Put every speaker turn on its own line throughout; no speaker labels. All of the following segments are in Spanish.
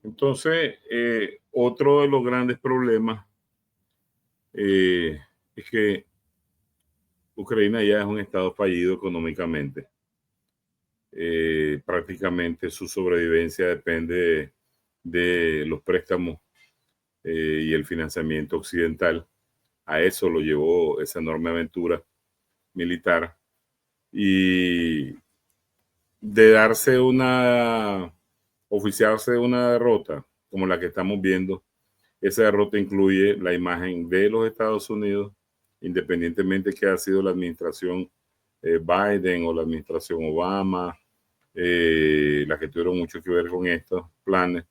Entonces, otro de los grandes problemas es que Ucrania ya es un estado fallido económicamente. Prácticamente su sobrevivencia depende de los préstamos y el financiamiento occidental. A eso lo llevó esa enorme aventura militar. Y de oficiarse una derrota como la que estamos viendo, esa derrota incluye la imagen de los Estados Unidos, independientemente que ha sido la administración Biden o la administración Obama, las que tuvieron mucho que ver con estos planes.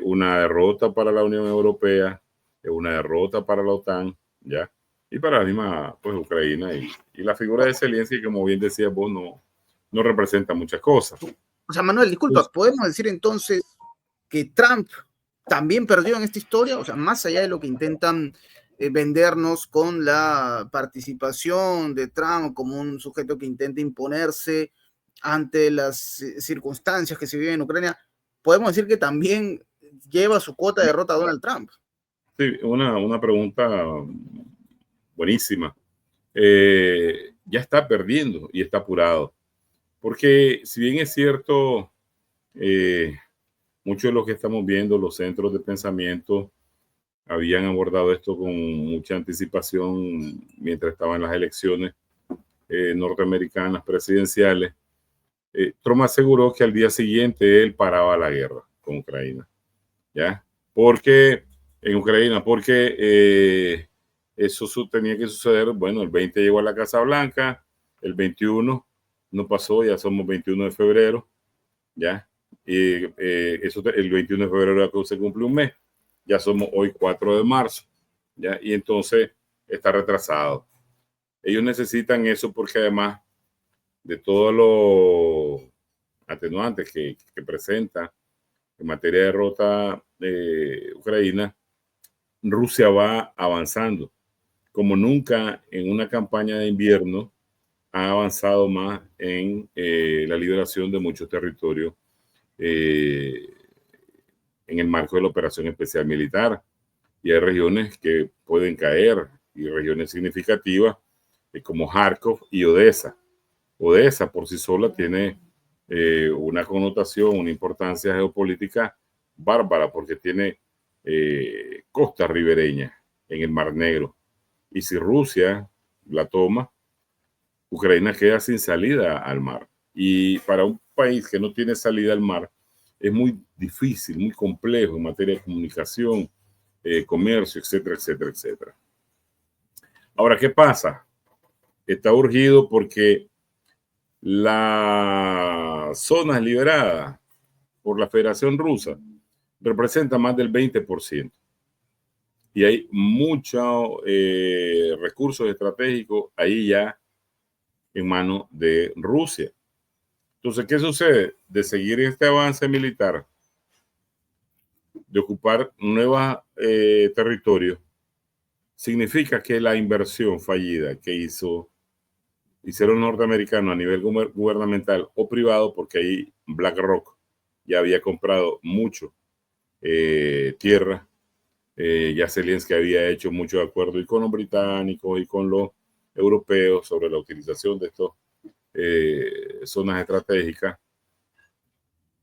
Una derrota para la Unión Europea, una derrota para la OTAN, ¿ya? Y para la misma, pues, Ucrania. Y la figura de Zelensky, como bien decías vos, no representa muchas cosas.
O sea, Manuel, disculpa, ¿podemos decir entonces que Trump también perdió en esta historia? O sea, más allá de lo que intentan vendernos con la participación de Trump como un sujeto que intenta imponerse ante las circunstancias que se viven en Ucrania, podemos decir que también lleva su cuota de derrota a Donald Trump.
Sí, una pregunta buenísima. Ya está perdiendo y está apurado. Porque si bien es cierto, muchos de los que estamos viendo, los centros de pensamiento, habían abordado esto con mucha anticipación mientras estaban las elecciones norteamericanas presidenciales. Trump aseguró que al día siguiente él paraba la guerra con Ucrania, ¿ya? Porque en Ucrania, porque eso tenía que suceder. Bueno, el 20 llegó a la Casa Blanca, el 21 no pasó, ya somos 21 de febrero, ¿ya? Y eso el 21 de febrero se cumple un mes, ya somos hoy 4 de marzo, ¿ya? Y entonces está retrasado. Ellos necesitan eso porque además de todos los atenuantes que presenta en materia de derrota de Ucrania, Rusia va avanzando. Como nunca en una campaña de invierno ha avanzado más en la liberación de muchos territorios en el marco de la operación especial militar. Y hay regiones que pueden caer y regiones significativas como Kharkov y Odessa. Odessa por sí sola tiene una connotación, una importancia geopolítica bárbara porque tiene costas ribereñas en el Mar Negro. Y si Rusia la toma, Ucrania queda sin salida al mar. Y para un país que no tiene salida al mar, es muy difícil, muy complejo en materia de comunicación, comercio, etcétera, etcétera, etcétera. Ahora, ¿qué pasa? Está urgido porque las zonas liberadas por la Federación Rusa representan más del 20%. Y hay muchos recursos estratégicos ahí ya en manos de Rusia. Entonces, ¿qué sucede? De seguir este avance militar, de ocupar nuevos territorios, significa que la inversión fallida que hicieron los norteamericanos a nivel gubernamental o privado, porque ahí BlackRock ya había comprado mucho tierra, ya Zelensky había hecho muchos acuerdos y con los británicos y con los europeos sobre la utilización de estas zonas estratégicas,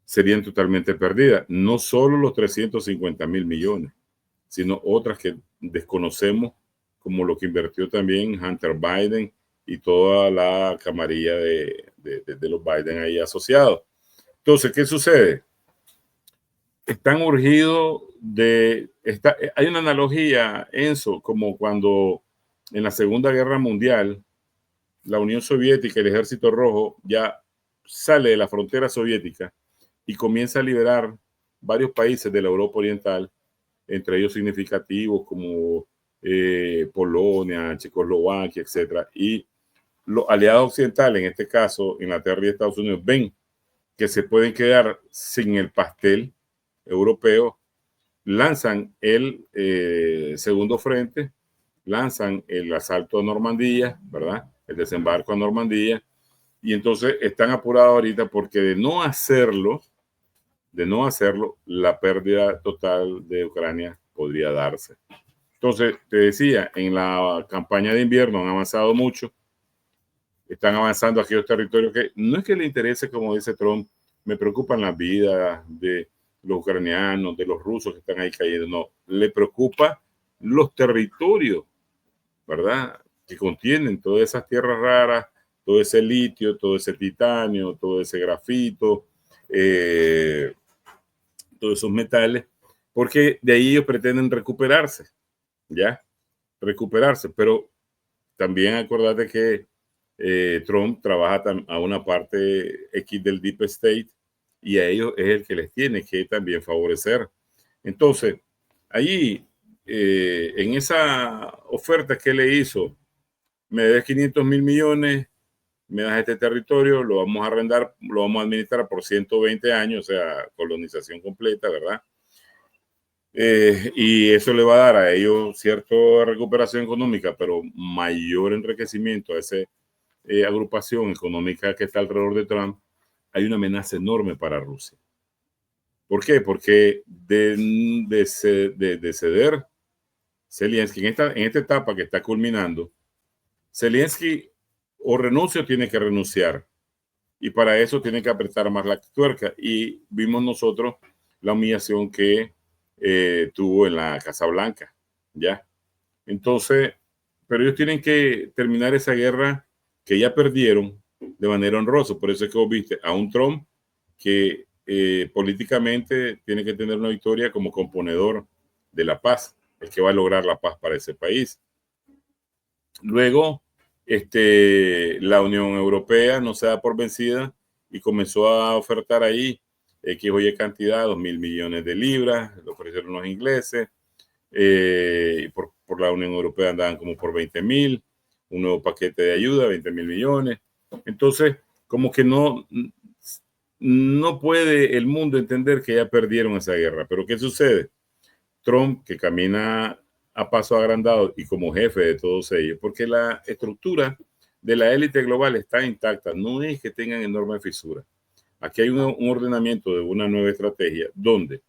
serían totalmente perdidas. No solo los 350.000 millones, sino otras que desconocemos, como lo que invirtió también Hunter Biden y toda la camarilla de los Biden ahí asociados. Entonces, ¿qué sucede? Están urgidos hay una analogía, Enzo, como cuando en la Segunda Guerra Mundial la Unión Soviética, el Ejército Rojo, ya sale de la frontera soviética y comienza a liberar varios países de la Europa Oriental, entre ellos significativos como Polonia, Checoslovaquia, etc. Y los aliados occidentales, en este caso Inglaterra y Estados Unidos, ven que se pueden quedar sin el pastel europeo, lanzan el segundo frente, lanzan el asalto a Normandía, ¿verdad? El desembarco a Normandía, y entonces están apurados ahorita porque de no hacerlo, de no hacerlo, la pérdida total de Ucrania podría darse. Entonces, te decía, en la campaña de invierno han avanzado mucho, están avanzando aquellos territorios que no es que le interese, como dice Trump, me preocupan las vidas de los ucranianos, de los rusos que están ahí cayendo, no, le preocupa los territorios, ¿verdad? Que contienen todas esas tierras raras, todo ese litio, todo ese titanio, todo ese grafito, todos esos metales, porque de ahí ellos pretenden recuperarse, ¿ya? Recuperarse, pero también acordate que Trump trabaja a una parte X del Deep State y a ellos es el que les tiene que también favorecer. Entonces, allí, en esa oferta que le hizo, me debes 500 mil millones, me das este territorio, lo vamos a arrendar, lo vamos a administrar por 120 años, o sea, colonización completa, ¿verdad? Y eso le va a dar a ellos cierta recuperación económica, pero mayor enriquecimiento a esa agrupación económica que está alrededor de Trump. Hay una amenaza enorme para Rusia. ¿Por qué? Porque de ceder Zelensky en esta etapa que está culminando, Zelensky o renuncia o tiene que renunciar. Y para eso tiene que apretar más la tuerca. Y vimos nosotros la humillación que tuvo en la Casa Blanca, ¿ya? Entonces, pero ellos tienen que terminar esa guerra que ya perdieron de manera honrosa. Por eso es que vos viste a un Trump que políticamente tiene que tener una victoria como componedor de la paz, el que va a lograr la paz para ese país. Luego, la Unión Europea no se da por vencida y comenzó a ofertar ahí X o Y cantidad, 2.000 millones de libras, lo ofrecieron los ingleses, por la Unión Europea andaban como por 20.000, un nuevo paquete de ayuda, 20.000 millones. Entonces, como que no puede el mundo entender que ya perdieron esa guerra. Pero ¿qué sucede? Trump, que camina a paso agrandado y como jefe de todos ellos, porque la estructura de la élite global está intacta, no es que tengan enorme fisura. Aquí hay un ordenamiento de una nueva estrategia donde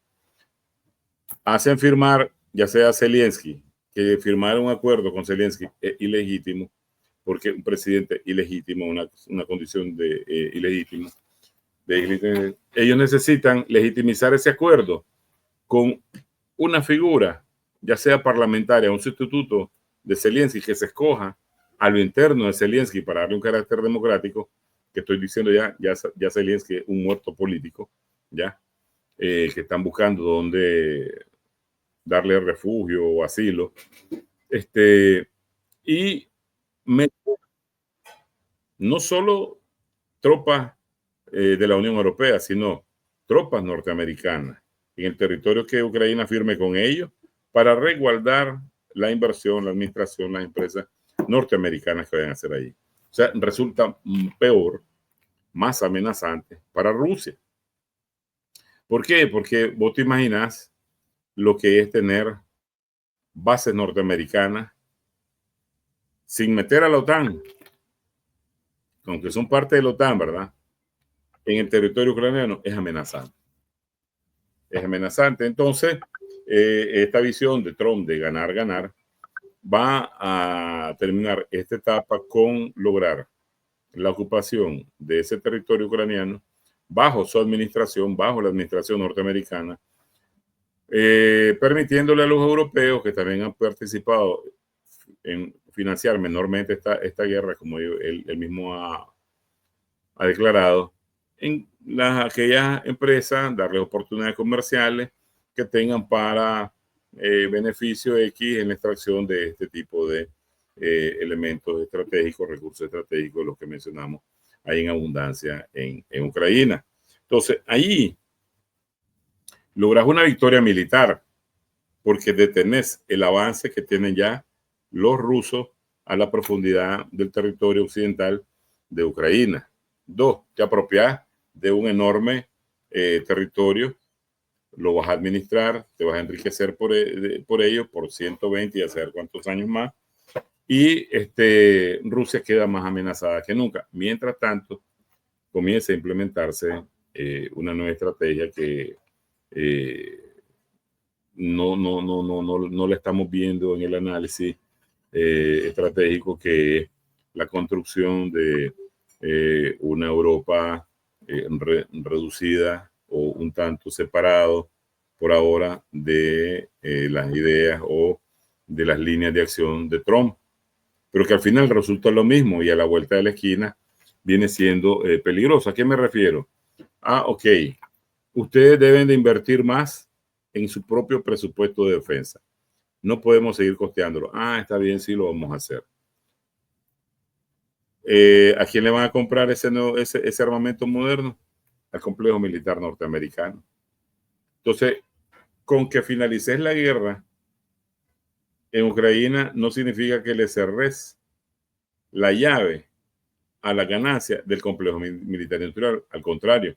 hacen firmar, ya sea Zelensky, que firmar un acuerdo con Zelensky es ilegítimo, porque un presidente ilegítimo, una condición de ilegítimo, ellos necesitan legitimizar ese acuerdo con una figura, ya sea parlamentaria, un sustituto de Zelensky que se escoja a lo interno de Zelensky para darle un carácter democrático, que estoy diciendo ya Zelensky es un muerto político, ya, que están buscando dónde darle refugio o asilo, y no solo tropas de la Unión Europea, sino tropas norteamericanas en el territorio que Ucrania firme con ellos para resguardar la inversión, la administración, las empresas norteamericanas que vayan a hacer ahí. O sea, resulta peor, más amenazante para Rusia. ¿Por qué? Porque vos te imaginas lo que es tener bases norteamericanas sin meter a la OTAN, aunque son parte de la OTAN, ¿verdad? En el territorio ucraniano es amenazante. Es amenazante. Entonces, esta visión de Trump de ganar, va a terminar esta etapa con lograr la ocupación de ese territorio ucraniano bajo su administración, bajo la administración norteamericana, permitiéndole a los europeos que también han participado en financiar menormente esta guerra, como él mismo ha declarado, en aquellas empresas, darles oportunidades comerciales que tengan para beneficio X en la extracción de este tipo de elementos estratégicos, recursos estratégicos, los que mencionamos ahí en abundancia en Ucrania. Entonces, ahí logras una victoria militar porque detenés el avance que tienen ya los rusos a la profundidad del territorio occidental de Ucrania. 2, te apropias de un enorme territorio, lo vas a administrar, te vas a enriquecer por ello por 120 y a saber cuántos años más. Y Rusia queda más amenazada que nunca. Mientras tanto, comienza a implementarse una nueva estrategia que no la estamos viendo en el análisis estratégico, que es la construcción de una Europa reducida o un tanto separado por ahora de las ideas o de las líneas de acción de Trump, pero que al final resulta lo mismo y a la vuelta de la esquina viene siendo peligroso. ¿A qué me refiero? Ok, ustedes deben de invertir más en su propio presupuesto de defensa. No podemos seguir costeándolo. Está bien, sí lo vamos a hacer. ¿A quién le van a comprar ese armamento moderno? Al complejo militar norteamericano. Entonces, con que finalices la guerra en Ucrania no significa que le cerres la llave a la ganancia del complejo militar industrial. Al contrario,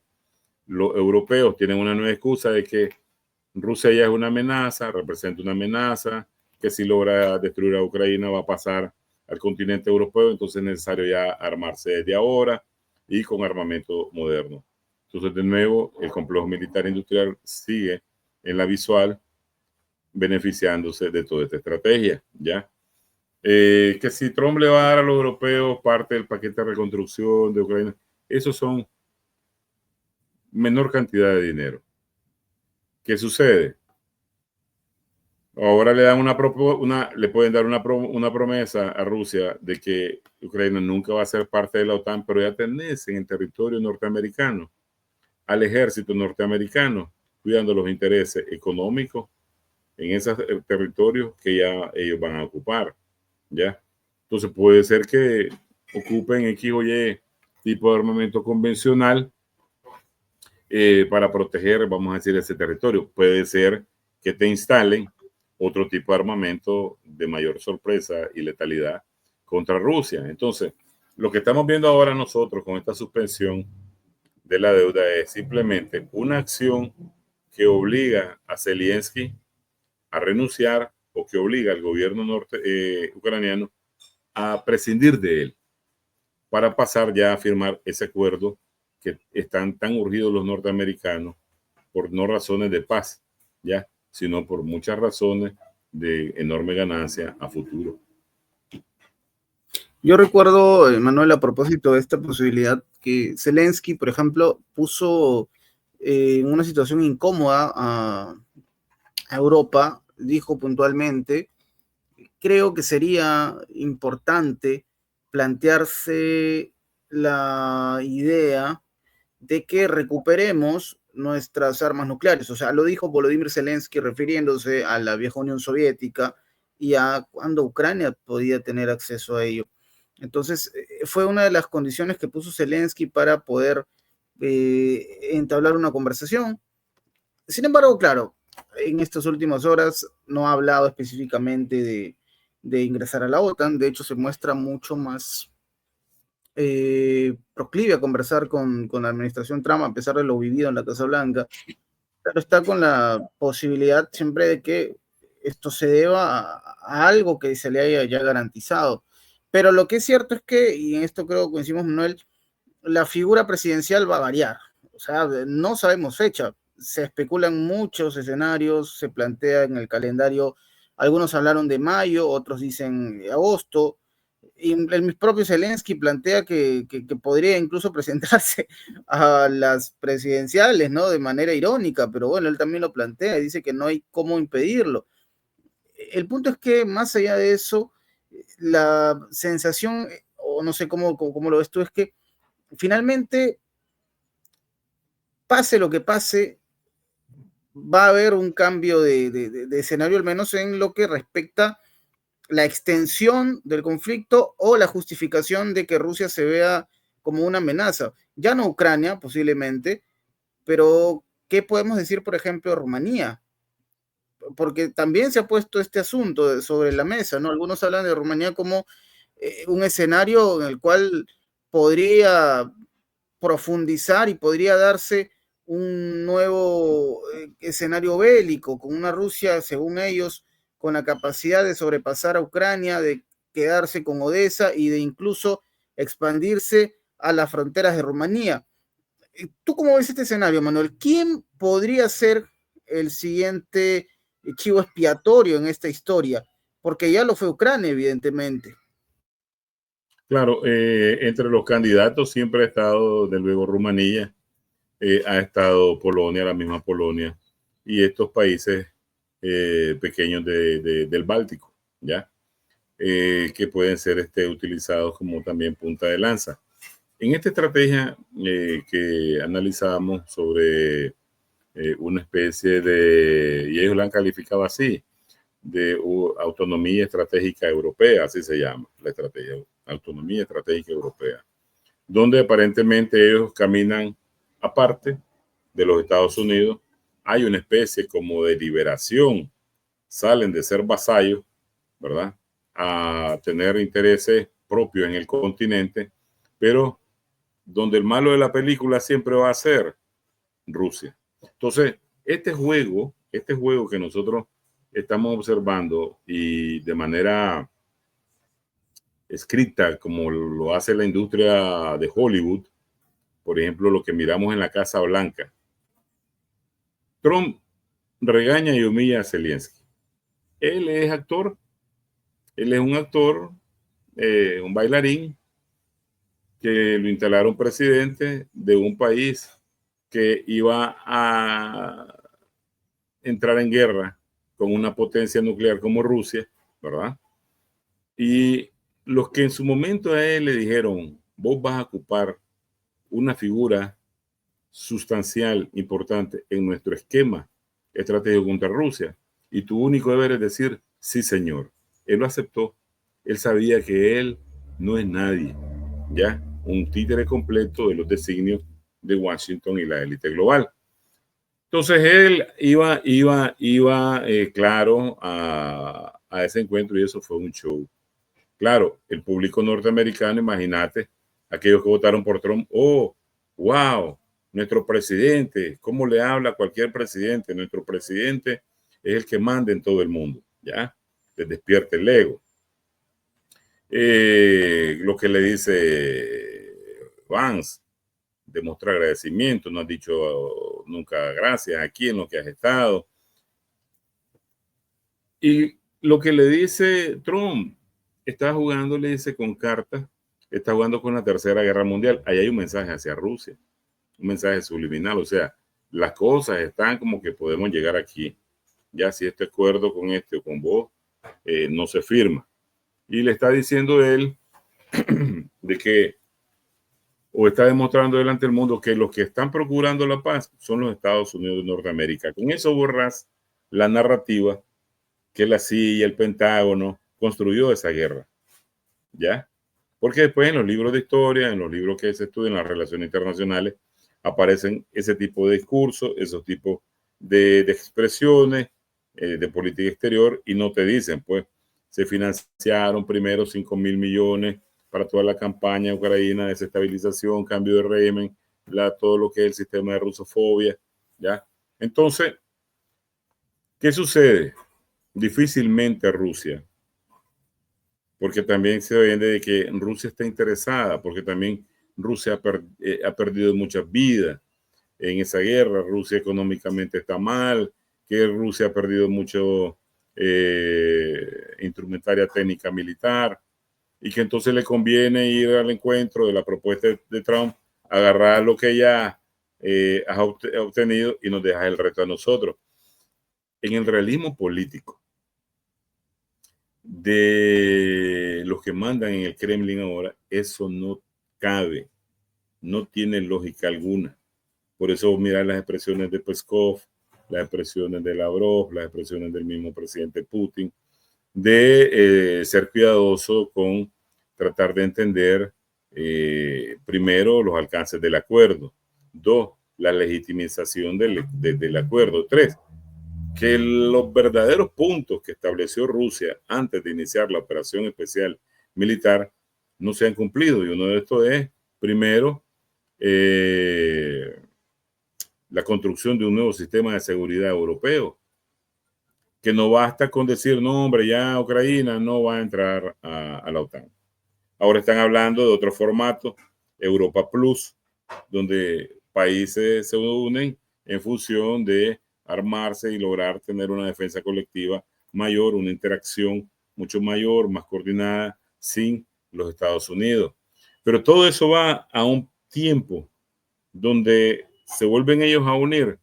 los europeos tienen una nueva excusa de que Rusia ya es una amenaza, representa una amenaza, que si logra destruir a Ucrania va a pasar al continente europeo, entonces es necesario ya armarse desde ahora y con armamento moderno. Entonces, de nuevo, el complejo militar industrial sigue en la visual, beneficiándose de toda esta estrategia, ¿ya? Que si Trump le va a dar a los europeos parte del paquete de reconstrucción de Ucrania, esos son menor cantidad de dinero. ¿Qué sucede? Ahora le dan le pueden dar una promesa a Rusia de que Ucrania nunca va a ser parte de la OTAN, pero ya tenés en el territorio norteamericano al ejército norteamericano cuidando los intereses económicos en esos territorios que ya ellos van a ocupar, ¿ya? Entonces puede ser que ocupen X o Y tipo de armamento convencional para proteger, vamos a decir, ese territorio. Puede ser que te instalen otro tipo de armamento de mayor sorpresa y letalidad contra Rusia. Entonces, lo que estamos viendo ahora nosotros con esta suspensión de la deuda es simplemente una acción que obliga a Zelensky a renunciar o que obliga al gobierno ucraniano a prescindir de él para pasar ya a firmar ese acuerdo que están tan urgidos los norteamericanos por no razones de paz, ya, sino por muchas razones de enorme ganancia a futuro.
Yo recuerdo, Manuel, a propósito de esta posibilidad, que Zelensky, por ejemplo, puso en una situación incómoda a Europa, dijo puntualmente: creo que sería importante plantearse la idea de que recuperemos nuestras armas nucleares. O sea, lo dijo Volodymyr Zelensky refiriéndose a la vieja Unión Soviética y a cuando Ucrania podía tener acceso a ello. Entonces, fue una de las condiciones que puso Zelensky para poder entablar una conversación. Sin embargo, claro, en estas últimas horas no ha hablado específicamente de ingresar a la OTAN. De hecho, se muestra mucho más proclive a conversar con la administración Trump, a pesar de lo vivido en la Casa Blanca. Pero está con la posibilidad siempre de que esto se deba a algo que se le haya ya garantizado. Pero lo que es cierto es que, y en esto creo que coincidimos, Manuel, la figura presidencial va a variar. O sea, no sabemos fecha. Se especulan muchos escenarios, se plantea en el calendario, algunos hablaron de mayo, otros dicen agosto, y el propio Zelensky plantea que podría incluso presentarse a las presidenciales, ¿no? De manera irónica, pero bueno, él también lo plantea y dice que no hay cómo impedirlo. El punto es que más allá de eso, la sensación, o no sé cómo lo ves tú, es que finalmente, pase lo que pase, va a haber un cambio de escenario, al menos en lo que respecta la extensión del conflicto o la justificación de que Rusia se vea como una amenaza. Ya no Ucrania, posiblemente, pero ¿qué podemos decir, por ejemplo, de Rumanía? Porque también se ha puesto este asunto sobre la mesa, ¿no? Algunos hablan de Rumanía como un escenario en el cual podría profundizar y podría darse un nuevo escenario bélico, con una Rusia, según ellos, con la capacidad de sobrepasar a Ucrania, de quedarse con Odessa y de incluso expandirse a las fronteras de Rumanía. ¿Tú cómo ves este escenario, Manuel? ¿Quién podría ser el siguiente chivo expiatorio en esta historia? Porque ya lo fue Ucrania, evidentemente.
Claro, entre los candidatos siempre ha estado, de luego, Rumanía, ha estado Polonia, la misma Polonia, y estos países pequeños del Báltico, ¿ya? Que pueden ser utilizados como también punta de lanza. En esta estrategia que analizamos sobre una especie de, y ellos la han calificado así, de autonomía estratégica europea, así se llama la estrategia, autonomía estratégica europea, donde aparentemente ellos caminan aparte de los Estados Unidos. Hay una especie como de liberación, salen de ser vasallos, ¿verdad?, a tener intereses propios en el continente, pero donde el malo de la película siempre va a ser Rusia. Entonces, este juego que nosotros estamos observando y de manera escrita, como lo hace la industria de Hollywood, por ejemplo, lo que miramos en la Casa Blanca. Trump regaña y humilla a Zelensky. Él es actor, él es un actor, un bailarín, que lo instalaron presidente de un país que iba a entrar en guerra con una potencia nuclear como Rusia, ¿verdad? Y los que en su momento a él le dijeron, vos vas a ocupar una figura sustancial, importante en nuestro esquema estratégico contra Rusia, y tu único deber es decir, sí, señor. Él lo aceptó. Él sabía que él no es nadie, ya, un títere completo de los designios de Washington y la élite global. Entonces él iba claro a ese encuentro, y eso fue un show. Claro, el público norteamericano, imagínate, aquellos que votaron por Trump, oh, wow, nuestro presidente, ¿cómo le habla a cualquier presidente? Nuestro presidente es el que manda en todo el mundo, ¿ya? Les despierta el ego. Lo que le dice Vance, demuestra agradecimiento, no has dicho nunca gracias aquí en lo que has estado. Y lo que le dice Trump, está jugando, le dice, con cartas, está jugando con la Tercera Guerra Mundial. Ahí hay un mensaje hacia Rusia, un mensaje subliminal, o sea, las cosas están como que podemos llegar aquí, ya si este acuerdo con este o con vos no se firma. Y le está diciendo él de que, o está demostrando delante del mundo, que los que están procurando la paz son los Estados Unidos de Norteamérica. Con eso borras la narrativa que la CIA y el Pentágono construyó esa guerra, ¿ya? Porque después en los libros de historia, en los libros que se estudian las relaciones internacionales, aparecen ese tipo de discursos, esos tipos de expresiones de política exterior, y no te dicen, pues, se financiaron primero 5.000 millones para toda la campaña de Ucrania, desestabilización, cambio de régimen, todo lo que es el sistema de rusofobia, ¿ya? Entonces, ¿qué sucede? Difícilmente Rusia, porque también se vende de que Rusia está interesada, porque también Rusia ha perdido muchas vidas en esa guerra. Rusia económicamente está mal, que Rusia ha perdido mucho instrumentaria técnica militar, y que entonces le conviene ir al encuentro de la propuesta de Trump, agarrar lo que ya ha obtenido y nos deja el reto a nosotros. En el realismo político de los que mandan en el Kremlin ahora, eso no cabe, no tiene lógica alguna. Por eso mirar las expresiones de Peskov, las expresiones de Lavrov, las expresiones del mismo presidente Putin, de ser cuidadoso con tratar de entender primero los alcances del acuerdo, dos, la legitimización del acuerdo, tres, que los verdaderos puntos que estableció Rusia antes de iniciar la operación especial militar no se han cumplido. Y uno de estos es, primero, la construcción de un nuevo sistema de seguridad europeo, que no basta con decir, no, hombre, ya Ucrania no va a entrar a la OTAN. Ahora están hablando de otro formato, Europa Plus, donde países se unen en función de armarse y lograr tener una defensa colectiva mayor, una interacción mucho mayor, más coordinada, sin los Estados Unidos. Pero todo eso va a un tiempo donde se vuelven ellos a unir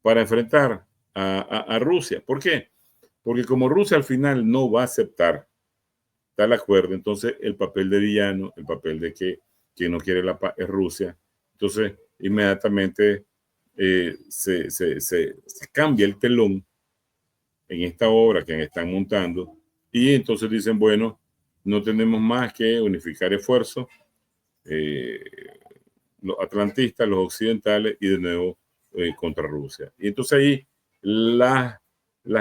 para enfrentar a Rusia. ¿Por qué? Porque como Rusia al final no va a aceptar tal acuerdo, entonces el papel de villano, el papel de que quien no quiere la paz es Rusia, entonces inmediatamente se cambia el telón en esta obra que están montando y entonces dicen, bueno, no tenemos más que unificar esfuerzos, los atlantistas, los occidentales y de nuevo contra Rusia. Y entonces ahí las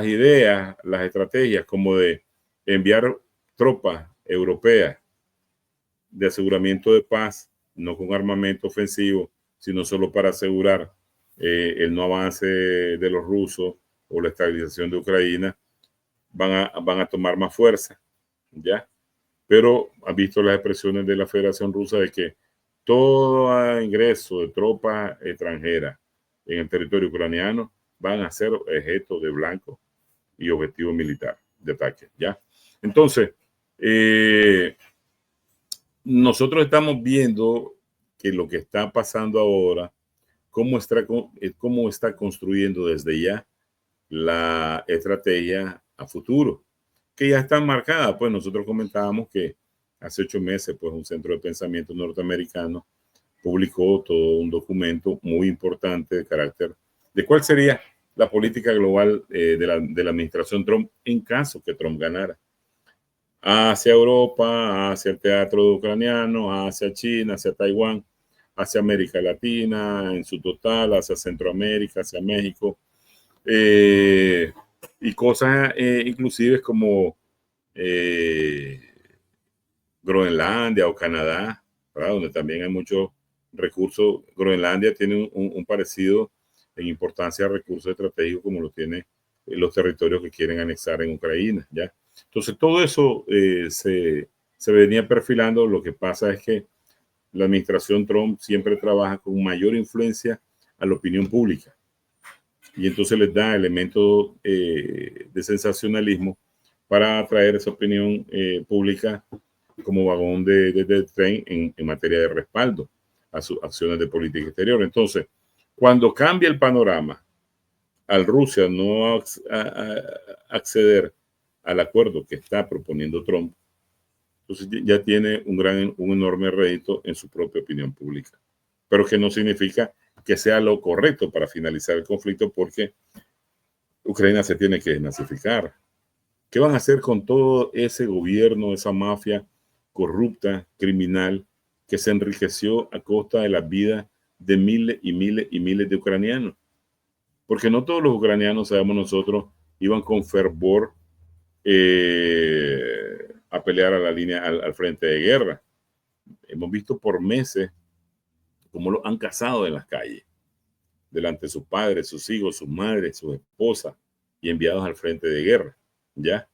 ideas, las estrategias como de enviar tropas europeas de aseguramiento de paz, no con armamento ofensivo, sino solo para asegurar el no avance de los rusos o la estabilización de Ucrania, van a tomar más fuerza, ¿ya? Pero han visto las expresiones de la Federación Rusa de que todo ingreso de tropas extranjeras en el territorio ucraniano van a ser objeto de blanco y objetivo militar de ataque, ¿ya? Entonces, nosotros estamos viendo que lo que está pasando ahora, cómo está construyendo desde ya la estrategia a futuro, que ya está marcada. Pues nosotros comentábamos que hace 8 meses, pues un centro de pensamiento norteamericano publicó todo un documento muy importante de carácter de cuál sería la política global de la administración Trump en caso que Trump ganara. Hacia Europa, hacia el teatro ucraniano, hacia China, hacia Taiwán, hacia América Latina en su total, hacia Centroamérica, hacia México, y cosas inclusive como Groenlandia o Canadá, ¿verdad? Donde también hay muchos recursos. Groenlandia tiene un parecido en importancia a recursos estratégicos como lo tiene los territorios que quieren anexar en Ucrania, ¿ya? Entonces, todo eso se venía perfilando. Lo que pasa es que la administración Trump siempre trabaja con mayor influencia a la opinión pública y entonces les da elementos de sensacionalismo para atraer esa opinión pública como vagón de tren en materia de respaldo a sus acciones de política exterior. Entonces, cuando cambia el panorama al Rusia no acceder al acuerdo que está proponiendo Trump, entonces ya tiene un enorme rédito en su propia opinión pública. Pero que no significa que sea lo correcto para finalizar el conflicto, porque Ucrania se tiene que desnazificar. ¿Qué van a hacer con todo ese gobierno, esa mafia corrupta, criminal, que se enriqueció a costa de la vida de miles y miles y miles de ucranianos? Porque no todos los ucranianos, sabemos nosotros, iban con fervor a pelear a la línea, al frente de guerra. Hemos visto por meses cómo los han cazado en las calles, delante de sus padres, sus hijos, sus madres, sus esposas, y enviados al frente de guerra, ¿ya?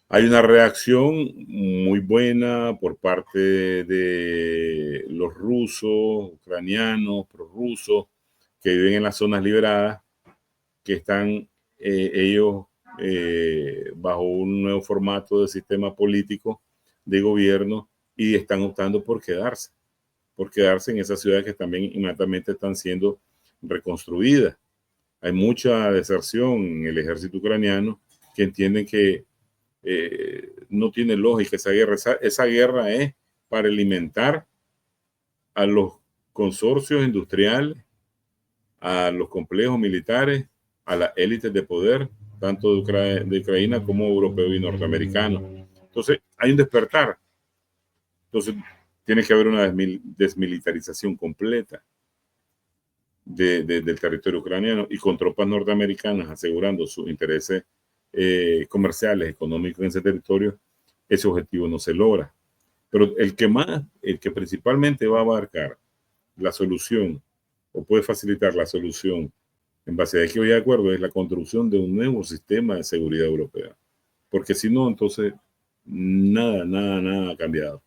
Hay una reacción muy buena por parte de los rusos, ucranianos, prorrusos, que viven en las zonas liberadas, que están ellos bajo un nuevo formato de sistema político de gobierno y están optando por quedarse en esas ciudades que también inmediatamente están siendo reconstruidas. Hay mucha deserción en el ejército ucraniano que entienden que no tiene lógica esa guerra. Esa guerra es para alimentar a los consorcios industriales, a los complejos militares, a las élites de poder, tanto de Ucrania como europeo y norteamericano. Entonces, hay un despertar. Entonces, tiene que haber una desmilitarización completa del territorio ucraniano y con tropas norteamericanas asegurando sus intereses comerciales, económicos en ese territorio. Ese objetivo no se logra. Pero el que principalmente va a abarcar la solución o puede facilitar la solución en base a que hoy de acuerdo es la construcción de un nuevo sistema de seguridad europea. Porque si no, entonces nada ha cambiado.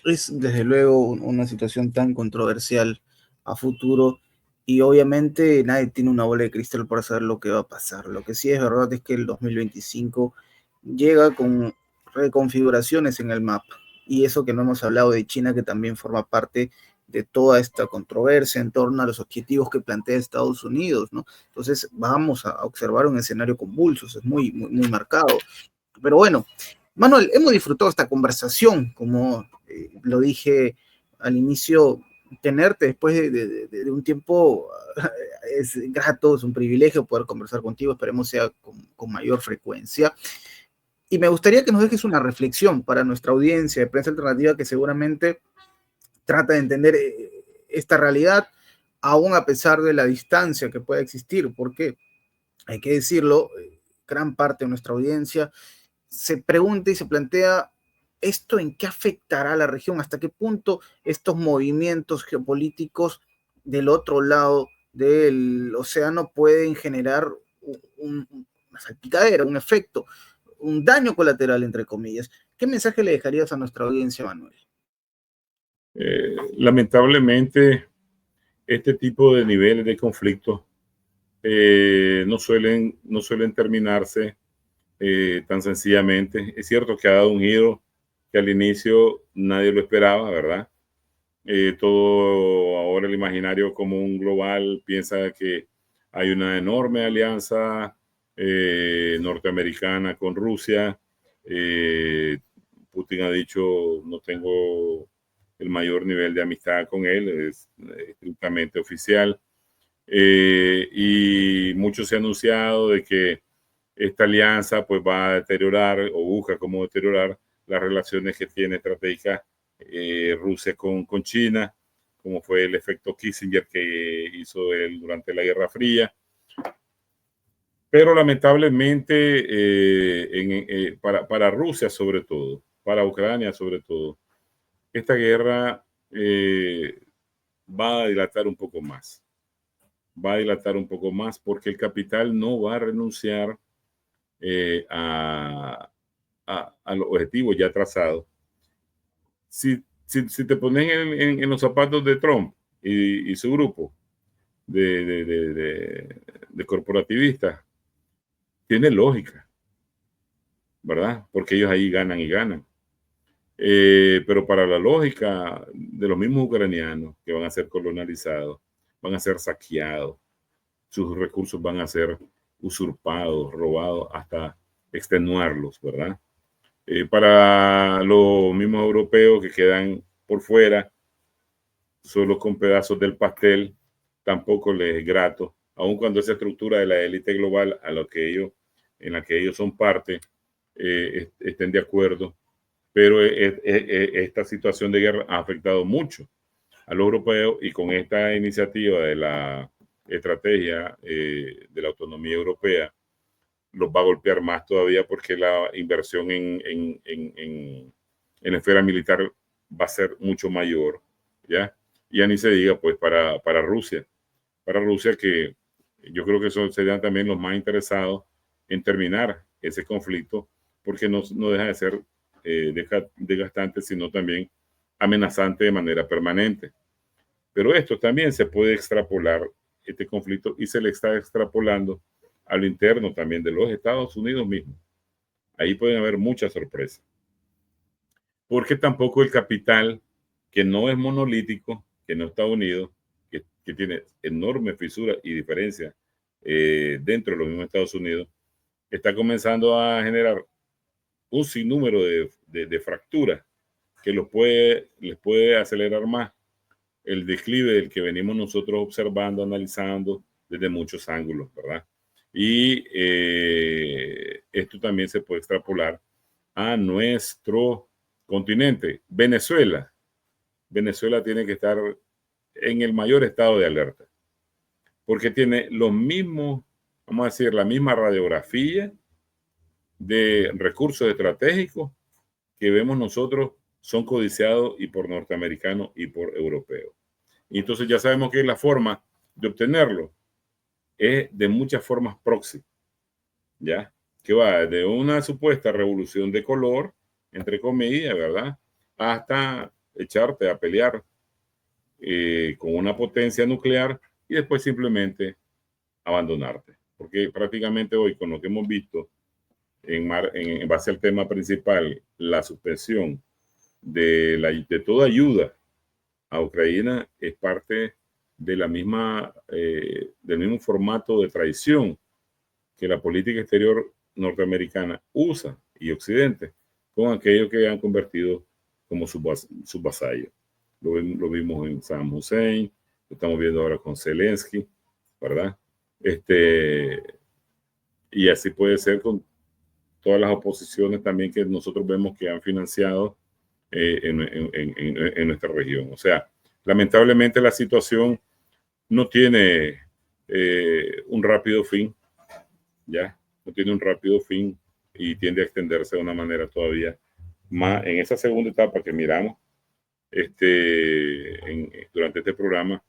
Es desde luego una situación tan controversial a futuro y obviamente nadie tiene una bola de cristal para saber lo que va a pasar. Lo que sí es verdad es que el 2025 llega con reconfiguraciones en el mapa y eso que no hemos hablado de China, que también forma parte de toda esta controversia en torno a los objetivos que plantea Estados Unidos, ¿no? Entonces vamos a observar un escenario convulso, es muy marcado. Pero bueno, Manuel, hemos disfrutado esta conversación, como lo dije al inicio, tenerte después de un tiempo es grato, es un privilegio poder conversar contigo, esperemos sea con mayor frecuencia. Y me gustaría que nos dejes una reflexión para nuestra audiencia de prensa alternativa que seguramente trata de entender esta realidad, aún a pesar de la distancia que pueda existir, porque hay que decirlo, gran parte de nuestra audiencia se pregunta y se plantea esto en qué afectará a la región, hasta qué punto estos movimientos geopolíticos del otro lado del océano pueden generar una salpicadera, un efecto, un daño colateral, entre comillas. ¿Qué mensaje le dejarías a nuestra audiencia, Manuel?
Lamentablemente, este tipo de niveles de conflicto no suelen terminarse tan sencillamente. Es cierto que ha dado un giro que al inicio nadie lo esperaba, ¿verdad? Todo ahora el imaginario común global piensa que hay una enorme alianza norteamericana con Rusia. Eh, Putin ha dicho, no tengo el mayor nivel de amistad con él, es estrictamente oficial. Y mucho se ha anunciado de que esta alianza pues va a deteriorar o busca cómo deteriorar las relaciones que tiene estratégicas Rusia con China, como fue el efecto Kissinger que hizo él durante la Guerra Fría. Pero lamentablemente para Rusia sobre todo, para Ucrania sobre todo, esta guerra va a dilatar un poco más. Va a dilatar un poco más porque el capital no va a renunciar a los objetivos ya trazados. Si te pones en los zapatos de Trump y su grupo de corporativistas, tiene lógica, ¿verdad? Porque ellos ahí ganan y ganan. Pero para la lógica de los mismos ucranianos que van a ser colonializados, van a ser saqueados, sus recursos van a ser usurpados, robados, hasta extenuarlos, ¿verdad? Para los mismos europeos que quedan por fuera, solo con pedazos del pastel, tampoco les es grato, aun cuando esa estructura de la élite global en la que ellos son parte, estén de acuerdo, pero esta situación de guerra ha afectado mucho a los europeos y con esta iniciativa de la estrategia de la autonomía europea, los va a golpear más todavía porque la inversión en la esfera militar va a ser mucho mayor, ¿ya? Y ya ni se diga, pues, para Rusia que yo creo que serían también los más interesados en terminar ese conflicto, porque no deja de ser desgastante, sino también amenazante de manera permanente. Pero esto también se puede extrapolar, este conflicto, y se le está extrapolando a lo interno también de los Estados Unidos mismos. Ahí pueden haber muchas sorpresas. Porque tampoco el capital, que no es monolítico, que no está unido, que tiene enormes fisuras y diferencias dentro de los mismos Estados Unidos, está comenzando a generar un sinnúmero de fracturas que les puede acelerar más el declive del que venimos nosotros observando, analizando desde muchos ángulos, ¿verdad? Y esto también se puede extrapolar a nuestro continente. Venezuela. Venezuela tiene que estar en el mayor estado de alerta, porque tiene los mismos, vamos a decir, la misma radiografía de recursos estratégicos que vemos nosotros son codiciados y por norteamericanos y por europeos. Y entonces ya sabemos que la forma de obtenerlo es de muchas formas proxy, ¿ya? Que va de una supuesta revolución de color, entre comillas, ¿verdad? Hasta echarte a pelear con una potencia nuclear y después simplemente abandonarte. Porque prácticamente hoy, con lo que hemos visto, en base al tema principal, la suspensión de toda ayuda a Ucrania es parte de la misma, del mismo formato de traición que la política exterior norteamericana usa y Occidente con aquellos que han convertido como sus vasallos. Lo vimos en Saddam Hussein, lo estamos viendo ahora con Zelensky, ¿verdad? Y así puede ser con todas las oposiciones también que nosotros vemos que han financiado en nuestra región. O sea, lamentablemente la situación no tiene un rápido fin, ¿ya? No tiene un rápido fin y tiende a extenderse de una manera todavía más en esa segunda etapa que miramos durante este programa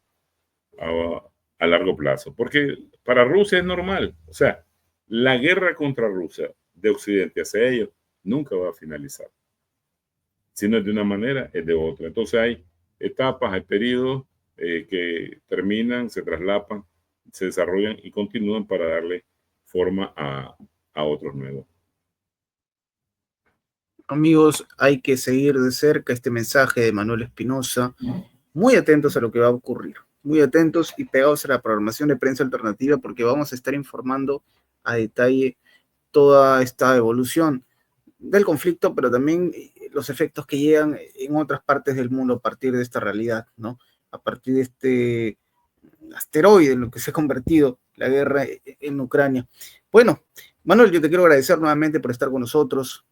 a largo plazo. Porque para Rusia es normal. O sea, la guerra contra Rusia de Occidente hacia ellos nunca va a finalizar. Si no es de una manera, es de otra. Entonces hay etapas, hay periodos que terminan, se traslapan, se desarrollan y continúan para darle forma a otros nuevos.
Amigos, hay que seguir de cerca este mensaje de Manuel Espinosa, muy atentos a lo que va a ocurrir, muy atentos y pegados a la programación de Prensa Alternativa, porque vamos a estar informando a detalle toda esta evolución del conflicto, pero también los efectos que llegan en otras partes del mundo a partir de esta realidad, ¿no? A partir de este asteroide en lo que se ha convertido la guerra en Ucrania. Bueno, Manuel, yo te quiero agradecer nuevamente por estar con nosotros.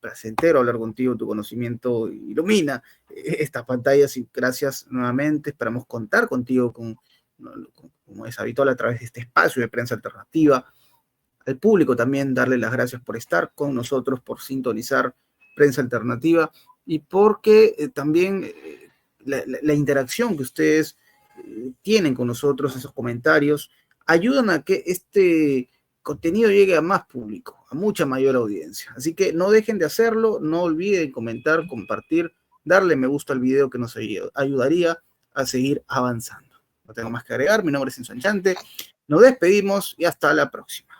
Placentero hablar contigo, tu conocimiento ilumina estas pantallas y gracias nuevamente. Esperamos contar contigo como es habitual a través de este espacio de Prensa Alternativa. Al público también darle las gracias por estar con nosotros, por sintonizar Prensa Alternativa y porque también la interacción que ustedes tienen con nosotros, esos comentarios, ayudan a que este contenido llegue a más público, a mucha mayor audiencia. Así que no dejen de hacerlo, no olviden comentar, compartir, darle me gusta al video que nos ayudaría a seguir avanzando. No tengo más que agregar, mi nombre es Enzo Enchante, nos despedimos y hasta la próxima.